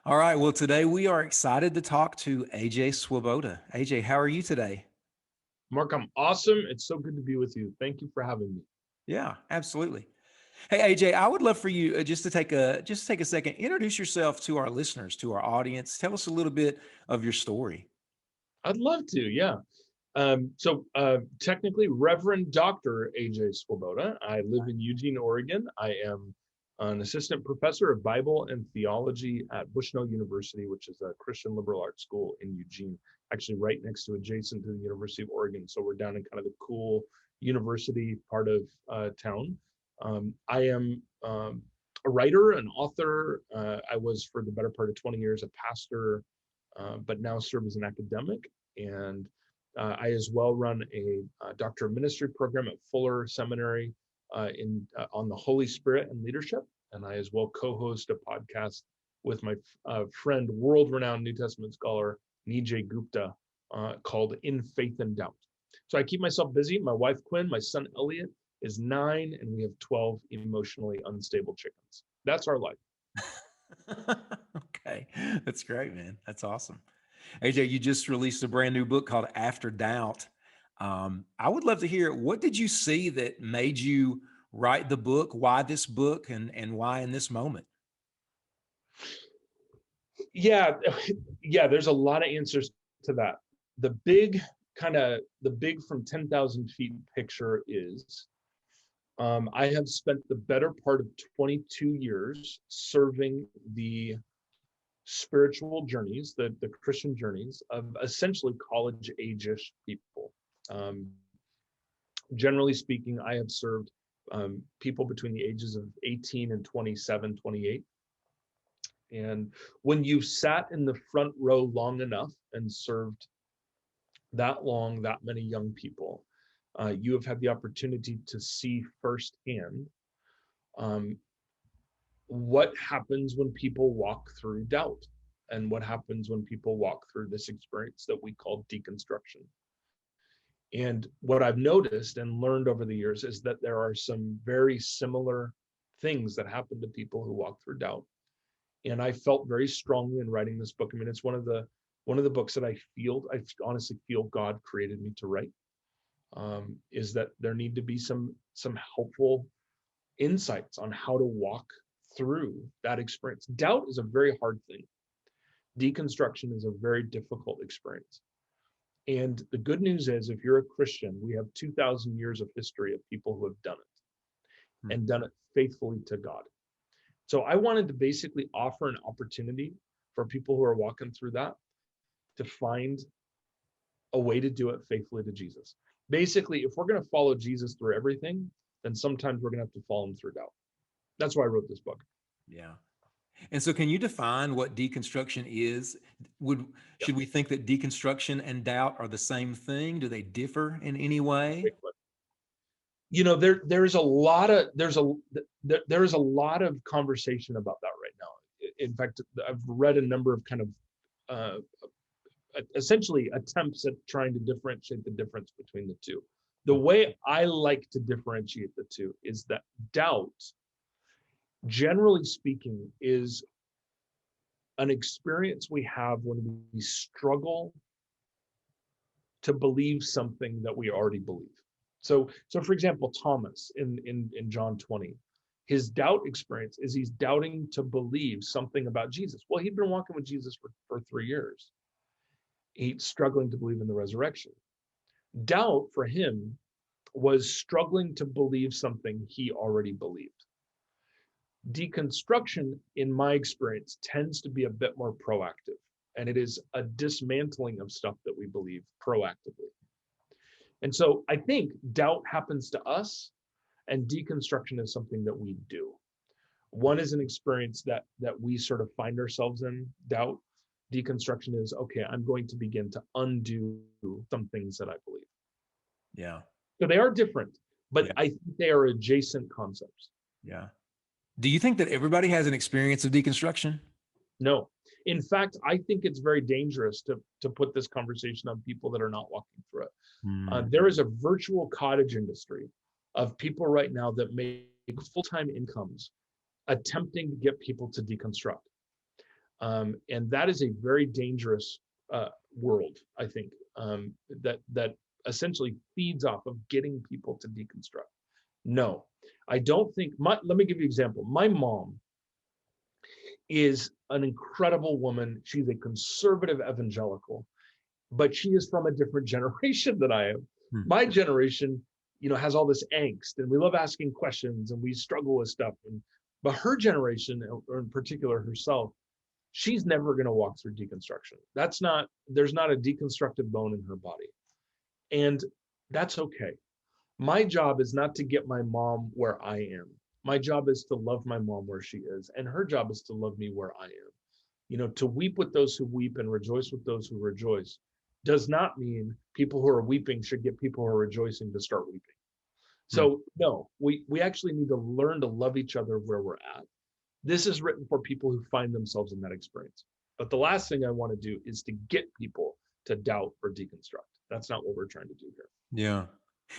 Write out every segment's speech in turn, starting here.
All right. Well, today we are excited to talk to AJ Swoboda. AJ, how are you today? Mark, I'm awesome. It's so good to be with you. Thank you for having me. Yeah, absolutely. Hey, AJ, I would love for you just to take a second, introduce yourself to our listeners, to our audience. Tell us a little bit of your story. I'd love to, yeah. Technically, Reverend Dr. AJ Swoboda. I live in Eugene, Oregon. I am an assistant professor of Bible and theology at Bushnell University, which is a Christian liberal arts school in Eugene, actually right next to adjacent to the University of Oregon. So we're down in kind of the cool university part of town. I am a writer, an author. I was for the better part of 20 years a pastor, but now serve as an academic. And I as well run a doctor of ministry program at Fuller Seminary on the Holy Spirit and leadership. And I as well co-host a podcast with my friend, world-renowned New Testament scholar Nijay Gupta, called In Faith and Doubt. So I keep myself busy. My wife Quinn, my son Elliot is 9, and we have 12 emotionally unstable chickens. That's our life. Okay. That's great, man. That's awesome. AJ, you just released a brand new book called After Doubt. I would love to hear, what did you see that made you write the book? Why this book, and why in this moment? Yeah, yeah, there's a lot of answers to that. The big from 10,000 feet picture is I have spent the better part of 22 years serving the spiritual journeys, the Christian journeys of essentially college age-ish people. Um, Generally speaking, I have served people between the ages of 18 and 27, 28. And when you've sat in the front row long enough and served that long, that many young people, you have had the opportunity to see firsthand um, what happens when people walk through doubt and what happens when people walk through this experience that we call deconstruction. And what I've noticed and learned over the years is that there are some very similar things that happen to people who walk through doubt. And I felt very strongly in writing this book. I mean, it's one of the books that I honestly feel God created me to write. Is that there need to be some helpful insights on how to walk through that experience. Doubt is a very hard thing. Deconstruction is a very difficult experience. And the good news is, if you're a Christian, we have 2,000 years of history of people who have done it and done it faithfully to God. So I wanted to basically offer an opportunity for people who are walking through that to find a way to do it faithfully to Jesus. Basically, if we're going to follow Jesus through everything, then sometimes we're going to have to follow him through doubt. That's why I wrote this book. Yeah. And so, can you define what deconstruction is? Would Yeah. Should we think that deconstruction and doubt are the same thing? Do they differ in any way? There is a lot of there is a lot of conversation about that right now. In fact, I've read a number of kind of uh, essentially attempts at trying to differentiate the difference between the two. The way I like to differentiate the two is that doubt, generally speaking, is an experience we have when we struggle to believe something that we already believe. So for example, Thomas in John 20, his doubt experience is he's doubting to believe something about Jesus. Well, he'd been walking with Jesus for 3 years. He's struggling to believe in the resurrection. Doubt for him was struggling to believe something he already believed. Deconstruction, in my experience, tends to be a bit more proactive, and it is a dismantling of stuff that we believe proactively. And so I think doubt happens to us, and deconstruction is something that we do. One is an experience that we sort of find ourselves in, doubt. Deconstruction is, okay, I'm going to begin to undo some things that I believe. Yeah. So they are different, but Yeah. I think they are adjacent concepts. Yeah. Do you think that everybody has an experience of deconstruction? No. In fact, I think it's very dangerous to put this conversation on people that are not walking through it. Mm. There is a virtual cottage industry of people right now that make full-time incomes attempting to get people to deconstruct. And that is a very dangerous world, I think, that essentially feeds off of getting people to deconstruct. No, I don't think, let me give you an example. My mom is an incredible woman. She's a conservative evangelical, but she is from a different generation than I am. My generation, has all this angst, and we love asking questions, and we struggle with stuff. But her generation, or in particular herself, she's never going to walk through deconstruction. There's not a deconstructed bone in her body. And that's okay. My job is not to get my mom where I am. My job is to love my mom where she is. And her job is to love me where I am. To weep with those who weep and rejoice with those who rejoice does not mean people who are weeping should get people who are rejoicing to start weeping. So no, we actually need to learn to love each other where we're at. This is written for people who find themselves in that experience. But the last thing I want to do is to get people to doubt or deconstruct. That's not what we're trying to do here. Yeah.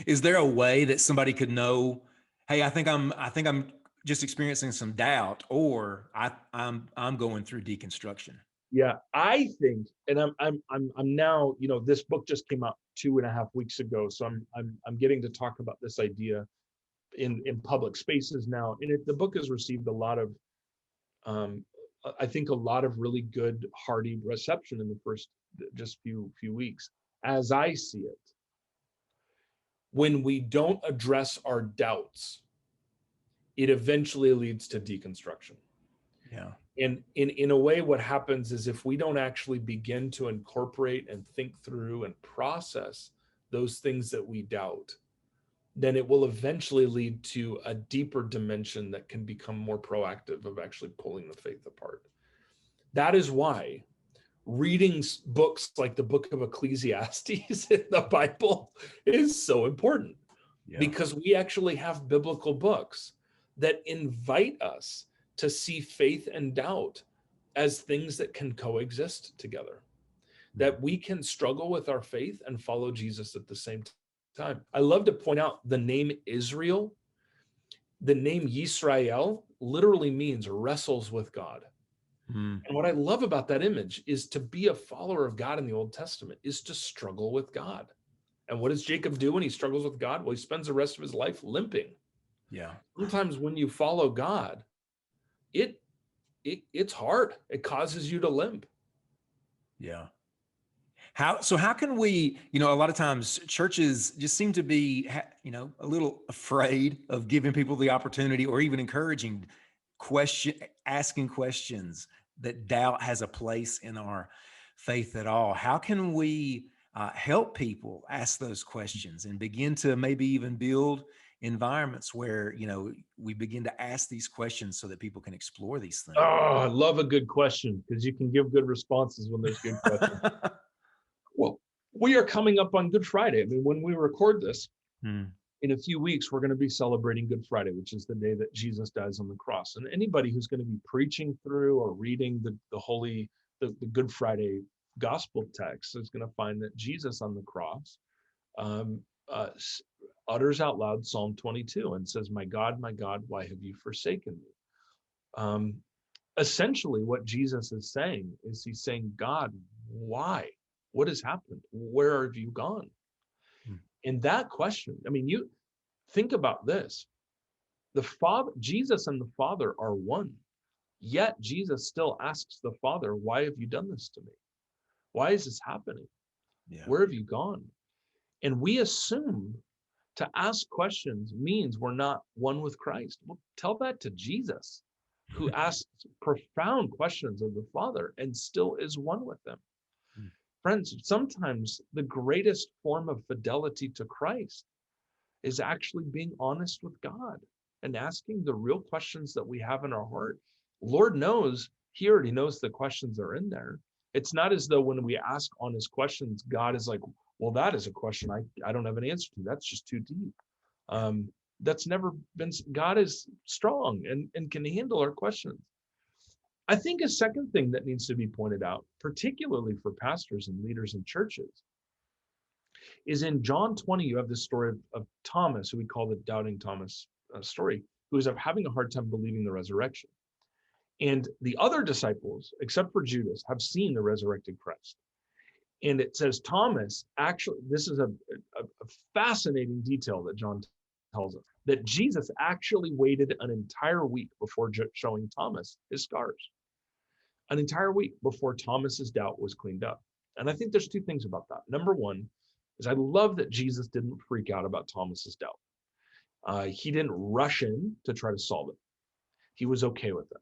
Is there a way that somebody could know, hey, I think I'm just experiencing some doubt, or I'm going through deconstruction? Yeah, I think, and I'm now, this book just came out 2.5 weeks ago, so I'm getting to talk about this idea in public spaces now, and the book has received a lot of, I think, a lot of really good, hearty reception in the first just few weeks. As I see it, when we don't address our doubts, it eventually leads to deconstruction. Yeah. And in a way, what happens is if we don't actually begin to incorporate and think through and process those things that we doubt, then it will eventually lead to a deeper dimension that can become more proactive of actually pulling the faith apart. That is why reading books like the book of Ecclesiastes in the Bible is so important, because we actually have biblical books that invite us to see faith and doubt as things that can coexist together, that we can struggle with our faith and follow Jesus at the same time. I love to point out the name Israel. The name Yisrael literally means wrestles with God. And what I love about that image is to be a follower of God in the Old Testament is to struggle with God. And what does Jacob do when he struggles with God? Well, he spends the rest of his life limping. Yeah. Sometimes when you follow God, it's hard. It causes you to limp. Yeah. How can we, a lot of times churches just seem to be, a little afraid of giving people the opportunity or even encouraging asking questions, that doubt has a place in our faith at all. How can we help people ask those questions and begin to maybe even build environments where, we begin to ask these questions so that people can explore these things? Oh, I love a good question, because you can give good responses when there's good questions. Well, we are coming up on Good Friday. I mean, when we record this, in a few weeks, we're going to be celebrating Good Friday, which is the day that Jesus dies on the cross. And anybody who's going to be preaching through or reading the Good Friday gospel text is going to find that Jesus on the cross utters out loud Psalm 22 and says, my God, why have you forsaken me? Essentially, what Jesus is saying is he's saying, God, why? What has happened? Where have you gone? And that question, I mean, you think about this. The Father, Jesus and the Father are one. Yet Jesus still asks the Father, why have you done this to me? Why is this happening? Yeah. Where have you gone? And we assume to ask questions means we're not one with Christ. Well, tell that to Jesus, who asks profound questions of the Father and still is one with them. Friends, sometimes the greatest form of fidelity to Christ is actually being honest with God and asking the real questions that we have in our heart. Lord knows, he already knows the questions that are in there. It's not as though when we ask honest questions, God is like, well, that is a question I don't have an answer to. That's just too deep. That's never been, God is strong and can handle our questions. I think a second thing that needs to be pointed out, particularly for pastors and leaders in churches, is in John 20, you have this story of Thomas, who we call the Doubting Thomas story, who is having a hard time believing the resurrection. And the other disciples, except for Judas, have seen the resurrected Christ. And it says Thomas, actually, this is a fascinating detail that John tells us, that Jesus actually waited an entire week before showing Thomas his scars. An entire week before Thomas's doubt was cleaned up. And I think there's two things about that. Number one is I love that Jesus didn't freak out about Thomas's doubt. He didn't rush in to try to solve it. He was okay with it.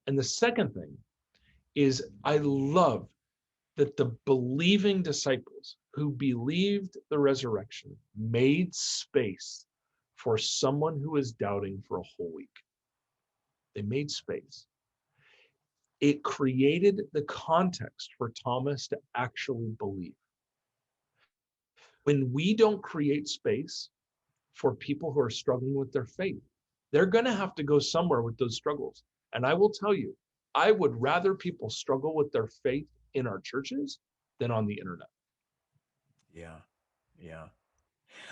And the second thing is I love that the believing disciples who believed the resurrection made space for someone who was doubting for a whole week. They made space. It created the context for Thomas to actually believe. When we don't create space for people who are struggling with their faith, they're going to have to go somewhere with those struggles. And I will tell you, I would rather people struggle with their faith in our churches than on the internet. Yeah. Yeah.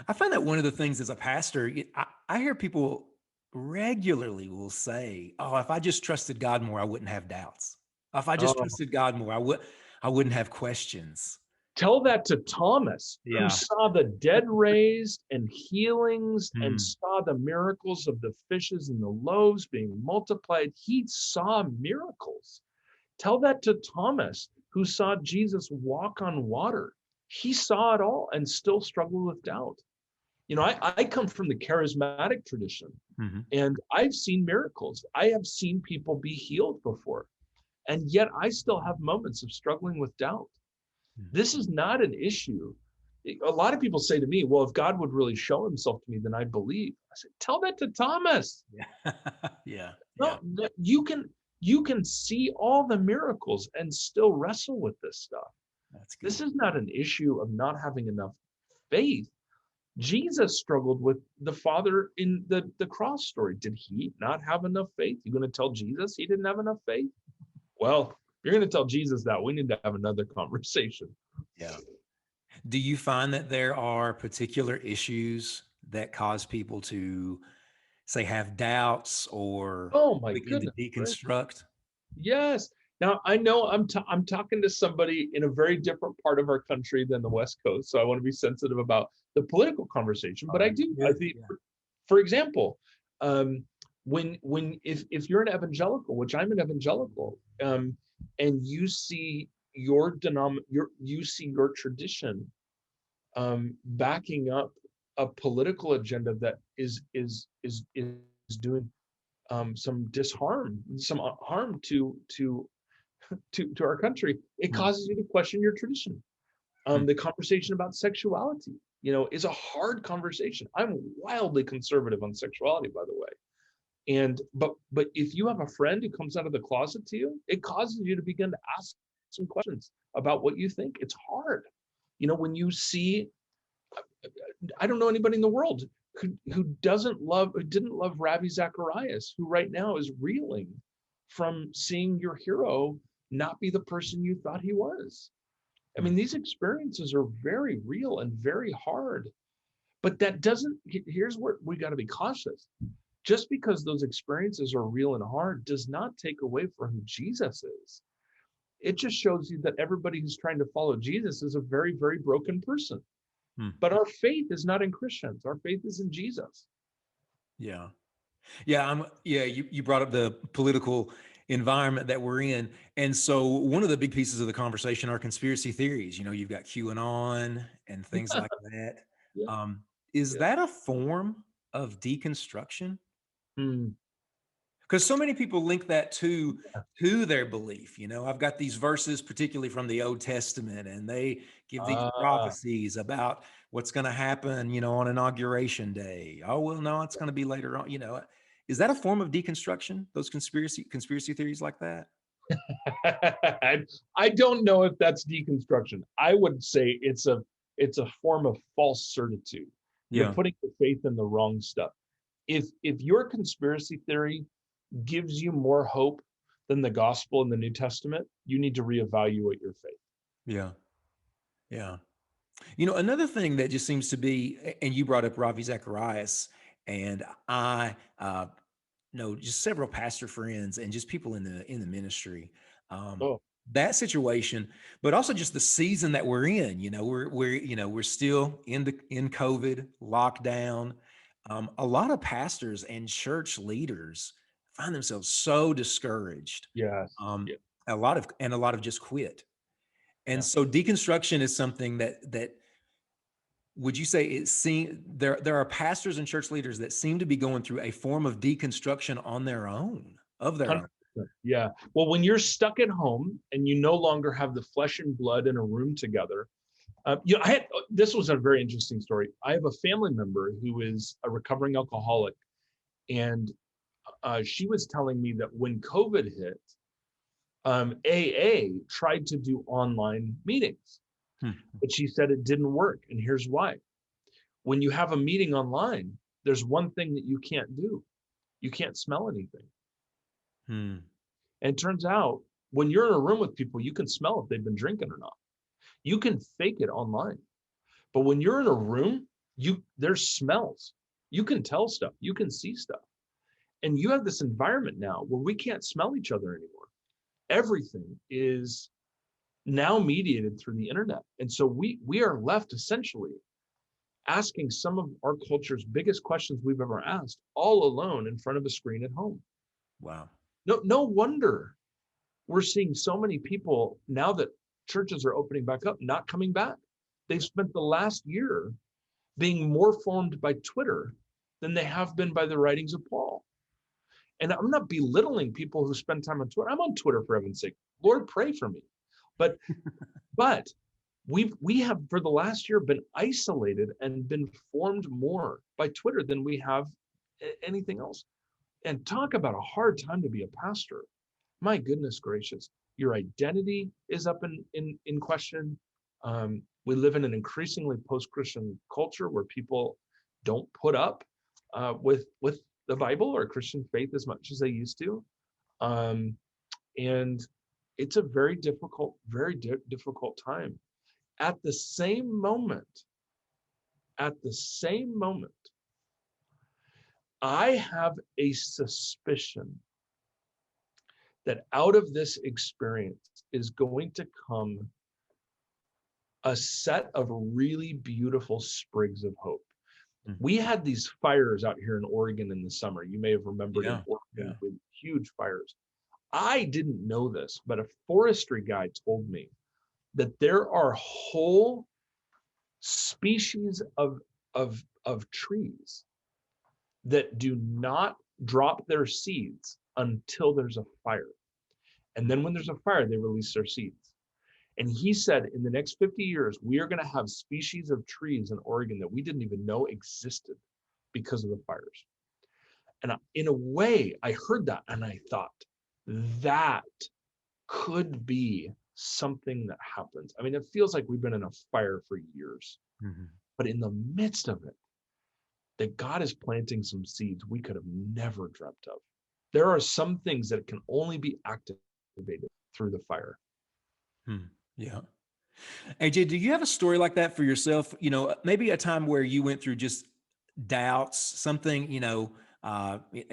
I find that one of the things as a pastor, I hear people regularly will say, "Oh, if I just trusted God more, I wouldn't have doubts. If I just Oh, trusted God more, I wouldn't have questions." tell that to Thomas, who Yeah. saw the dead raised and healings and Mm. saw the miracles of the fishes and the loaves being multiplied. He saw miracles. Tell that to Thomas, who saw Jesus walk on water. He saw it all and still struggled with doubt. You know, I come from the charismatic tradition, Mhm. and I've seen miracles. I have seen people be healed before, and yet I still have moments of struggling with doubt. Mhm. This is not an issue. A lot of people say to me, well, if God would really show himself to me, then I'd believe. I said, tell that to Thomas. Yeah. Yeah. Yeah. No, you can see all the miracles and still wrestle with this stuff. That's This good. is not an issue of not having enough faith. Jesus struggled with the Father in the cross story. Did he not have enough faith? You're going to tell Jesus he didn't have enough faith? Well, if you're going to tell Jesus that, we need to have another conversation. Yeah. Do you find that there are particular issues that cause people to say have doubts or Oh my begin to goodness gracious. deconstruct? Yes. Now I know I'm talking to somebody in a very different part of our country than the West Coast, so I want to be sensitive about the political conversation. All But I right. do. I Good. think, Yeah. for example, um, when if you're an evangelical, which I'm an evangelical, and you see you see your tradition backing up a political agenda that is doing some some harm to our country, it Mm. causes you to question your tradition. Mm. The conversation about sexuality, is a hard conversation. I'm wildly conservative on sexuality, by the way. And but if you have a friend who comes out of the closet to you, it causes you to begin to ask some questions about what you think. It's hard. When you see, I don't know anybody in the world who didn't love Ravi Zacharias, who right now is reeling from seeing your hero not be the person you thought he was. I mean, Mm. these experiences are very real and very hard. But that doesn't, here's where we got to be cautious. Just because those experiences are real and hard does not take away from who Jesus is. It just shows you that everybody who's trying to follow Jesus is a very, very broken person. Mm. But our faith is not in Christians. Our faith is in Jesus. Yeah. Yeah, you brought up the political environment that we're in. And so one of the big pieces of the conversation are conspiracy theories. You've got QAnon and things like that. Yeah. Um, is Yeah. that a form of deconstruction? Hmm. Because so many people link that to their belief. I've got these verses, particularly from the Old Testament, and they give these Ah, prophecies about what's going to happen, on Inauguration Day. Oh, well, no, it's going to be later on. Is that a form of deconstruction? Those conspiracy theories like that? I don't know if that's deconstruction. I would say it's a form of false certitude. You're Yeah. putting your faith in the wrong stuff. If your conspiracy theory gives you more hope than the gospel in the New Testament, you need to reevaluate your faith. Yeah. Yeah. Another thing that just seems to be, and you brought up Ravi Zacharias, and I just several pastor friends and just people in the ministry. Um, Oh, that situation, but also just the season that we're in. We're still in COVID lockdown. A lot of pastors and church leaders find themselves so discouraged. yes. Um, Yeah. a lot of just quit. And Yeah. so deconstruction is something that would you say there are pastors and church leaders that seem to be going through a form of deconstruction on their own, of their own. 100%. Yeah. Well, when you're stuck at home and you no longer have the flesh and blood in a room together, this was a very interesting story. I have a family member who is a recovering alcoholic, and she was telling me that when COVID hit, AA tried to do online meetings, Hmm. but she said it didn't work. And here's why. When you have a meeting online, there's one thing that you can't do. You can't smell anything. Hmm. And it turns out when you're in a room with people, you can smell if they've been drinking or not. You can fake it online. But when you're in a room, there's smells. You can tell stuff. You can see stuff. And you have this environment now where we can't smell each other anymore. Everything is now mediated through the internet. And so we are left essentially asking some of our culture's biggest questions we've ever asked all alone in front of a screen at home. Wow. No wonder we're seeing so many people now that churches are opening back up, not coming back. They've spent the last year being more formed by Twitter than they have been by the writings of Paul. And I'm not belittling people who spend time on Twitter. I'm on Twitter for heaven's sake. Lord, pray for me. But but we have for the last year been isolated and been formed more by Twitter than we have anything else. And talk about a hard time to be a pastor. My goodness gracious, your identity is up in question. We live in an increasingly post-Christian culture where people don't put up with the Bible or Christian faith as much as they used to, and it's a very difficult time. At the same moment, I have a suspicion that out of this experience is going to come a set of really beautiful sprigs of hope. Mhm. We had these fires out here in Oregon in the summer. You may have remembered in Yeah. Oregon Yeah. with huge fires. I didn't know this, but a forestry guy told me that there are whole species of trees that do not drop their seeds until there's a fire. And then when there's a fire, they release their seeds. And he said, in the next 50 years, we are going to have species of trees in Oregon that we didn't even know existed because of the fires. And in a way, I heard that and I thought, that could be something that happens. I mean, it feels like we've been in a fire for years, Mhm. but in the midst of it, that God is planting some seeds we could have never dreamt of. There are some things that can only be activated through the fire. Hmm. Yeah. AJ, do you have a story like that for yourself? Maybe a time where you went through just doubts, something,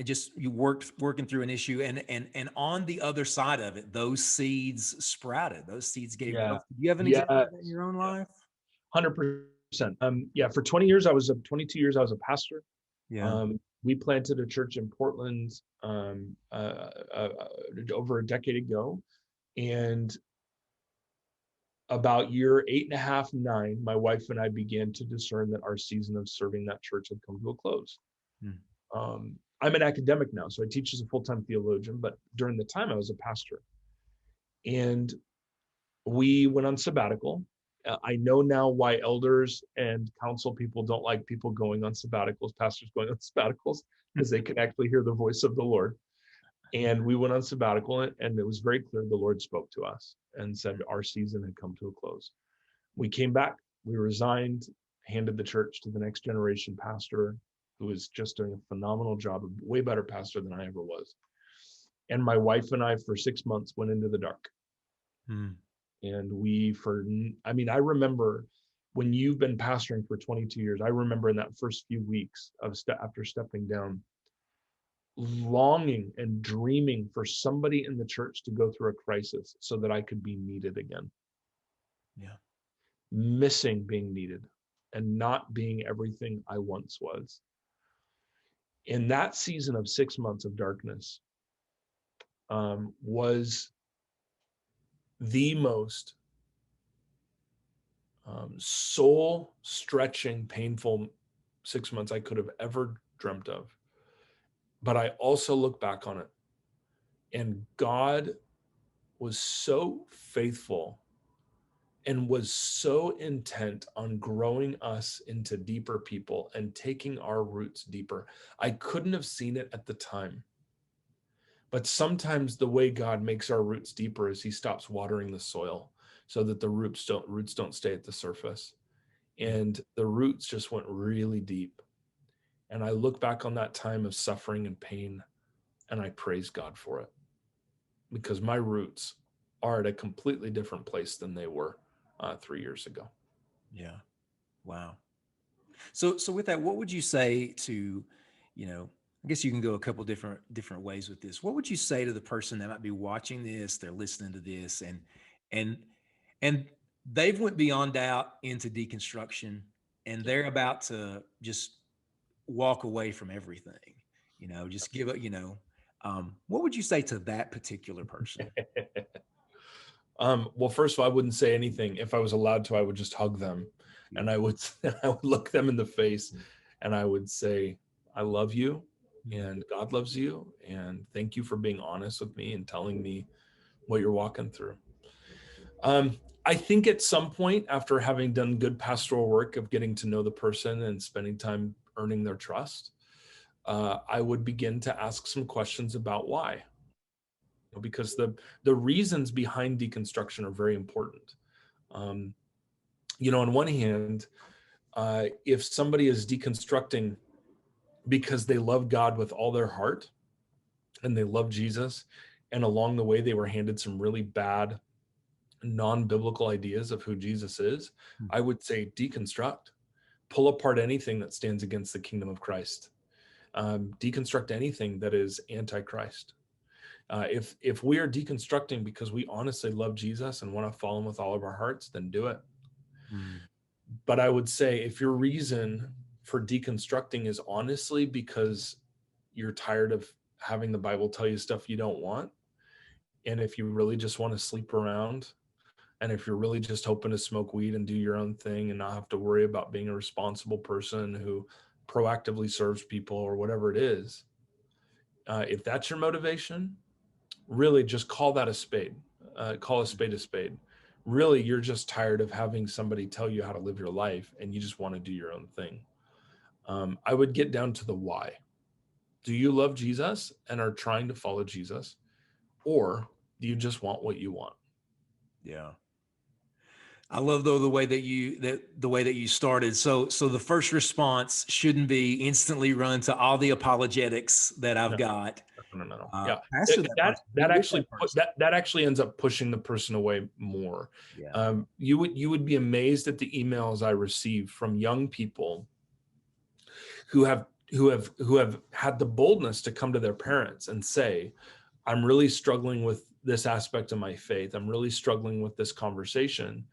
just you working through an issue and on the other side of it, those seeds sprouted, those seeds gave Yeah. growth. Do you have an Yes. example of that in your own Yeah. life? 100%. Yeah. For 22 years, I was a pastor. Yeah. We planted a church in Portland over a decade ago, and about year 8.5, 9, my wife and I began to discern that our season of serving that church had come to a close. Hmm. I'm an academic now, so I teach as a full-time theologian, but during the time I was a pastor. And we went on sabbatical. I know now why elders and council people don't like people going on sabbaticals, pastors going on sabbaticals, because they can actually hear the voice of the Lord. And we went on sabbatical, and it was very clear the Lord spoke to us and said our season had come to a close. We came back, we resigned, handed the church to the next generation pastor, who was just doing a phenomenal job, a way better pastor than I ever was. And my wife and I, for 6 months, went into the dark. Hmm. And I remember when you've been pastoring for 22 years, I remember in that first few weeks after stepping down, longing and dreaming for somebody in the church to go through a crisis so that I could be needed again. Yeah. Missing being needed and not being everything I once was. In that season of 6 months of darkness, was the most soul stretching, painful 6 months I could have ever dreamt of. But I also look back on it, and God was so faithful and was so intent on growing us into deeper people and taking our roots deeper. I couldn't have seen it at the time. But sometimes the way God makes our roots deeper is he stops watering the soil so that the roots don't stay at the surface. And the roots just went really deep. And I look back on that time of suffering and pain, and I praise God for it, because my roots are at a completely different place than they were 3 years ago. Yeah. Wow. So with that, what would you say to, I guess you can go a couple different ways with this. What would you say to the person that might be watching this, they're listening to this, and and they've went beyond doubt into deconstruction, and they're about to just walk away from everything, just give up, what would you say to that particular person? Well, first of all, I wouldn't say anything. If I was allowed to, I would just hug them, and I would look them in the face, and I would say, I love you, and God loves you, and thank you for being honest with me and telling me what you're walking through. I think at some point, after having done good pastoral work of getting to know the person and spending time earning their trust, I would begin to ask some questions about why. Because the reasons behind deconstruction are very important. On one hand, if somebody is deconstructing because they love God with all their heart and they love Jesus, and along the way they were handed some really bad non-biblical ideas of who Jesus is, I would say deconstruct, pull apart anything that stands against the kingdom of Christ, deconstruct anything that is anti-Christ. If we are deconstructing because we honestly love Jesus and want to follow him with all of our hearts, then do it. But I would say if your reason for deconstructing is honestly because you're tired of having the Bible tell you stuff you don't want, and if you really just want to sleep around, and if you're really just hoping to smoke weed and do your own thing and not have to worry about being a responsible person who proactively serves people or whatever it is, if that's your motivation, really just call that a spade. Call a spade a spade. Really, you're just tired of having somebody tell you how to live your life and you just want to do your own thing. I would get down to the why. Do you love Jesus and are trying to follow Jesus? Or do you just want what you want? Yeah. I love though the way that you started. So the first response shouldn't be instantly run to all the apologetics that I've got. No. Yeah, Pastor that actually ends up pushing the person away more. Yeah. You would be amazed at the emails I receive from young people who have had the boldness to come to their parents and say, I'm really struggling with this aspect of my faith. I'm really struggling with this conversation.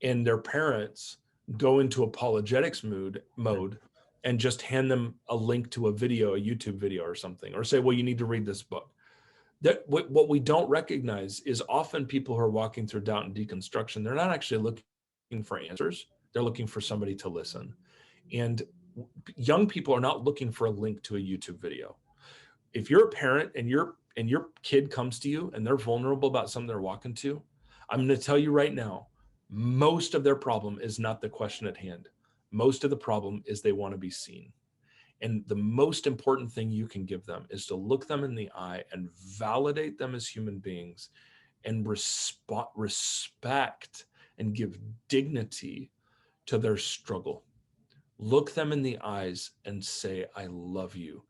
And their parents go into apologetics mode and just hand them a link to a YouTube video or something, or say, well, you need to read this book. That what we don't recognize is often people who are walking through doubt and deconstruction, they're not actually looking for answers. They're looking for somebody to listen. And young people are not looking for a link to a YouTube video. If you're a parent and your kid comes to you and they're vulnerable about something they're walking to, I'm going to tell you right now, most of their problem is not the question at hand. Most of the problem is they want to be seen. And the most important thing you can give them is to look them in the eye and validate them as human beings and respect and give dignity to their struggle. Look them in the eyes and say, I love you.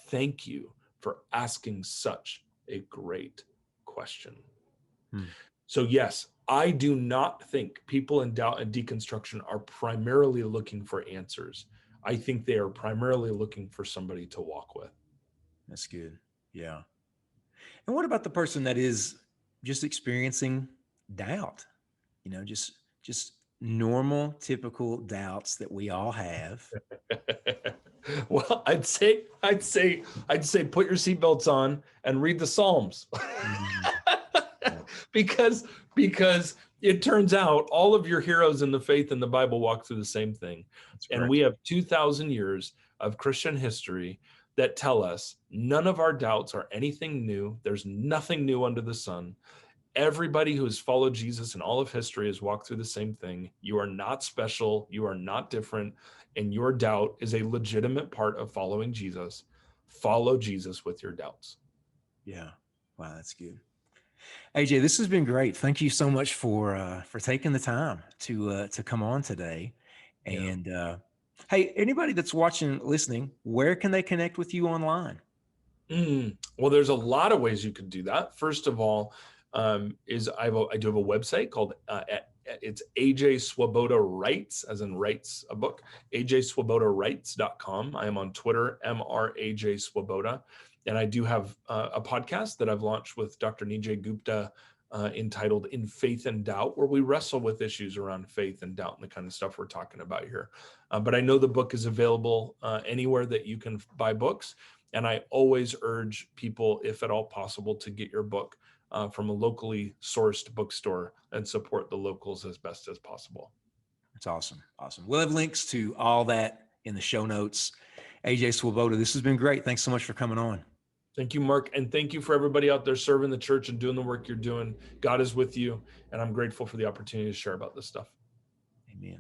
Thank you for asking such a great question. So yes, I do not think people in doubt and deconstruction are primarily looking for answers. I think they are primarily looking for somebody to walk with. That's good. Yeah. And what about the person that is just experiencing doubt? You know, just normal, typical doubts that we all have. Well, I'd say put your seatbelts on and read the Psalms. Mhm. Yeah, because because it turns out all of your heroes in the faith in the Bible walk through the same thing. that's And correct. we have 2,000 years of Christian history that tell us none of our doubts are anything new. There's nothing new under the sun. Everybody who has followed Jesus in all of history has walked through the same thing. You are not special. You are not different. And your doubt is a legitimate part of following Jesus. Follow Jesus with your doubts. Yeah. Wow, that's good. AJ, this has been great. Thank you so much for taking the time to come on today. Yeah. And hey, anybody that's watching, listening, where can they connect with you online? Well, there's a lot of ways you could do that. First of all, is I do have a website called it's AJ Swoboda Writes, as in writes a book, ajswobodawrites.com. I am on Twitter, MRAJ Swoboda. And I do have a podcast that I've launched with Dr. Nijay Gupta entitled In Faith and Doubt, where we wrestle with issues around faith and doubt and the kind of stuff we're talking about here. But I know the book is available anywhere that you can buy books. And I always urge people, if at all possible, to get your book from a locally sourced bookstore and support the locals as best as possible. It's awesome. Awesome. We'll have links to all that in the show notes. AJ Swoboda, this has been great. Thanks so much for coming on. Thank you, Mark. And thank you for everybody out there serving the church and doing the work you're doing. God is with you. And I'm grateful for the opportunity to share about this stuff. Amen.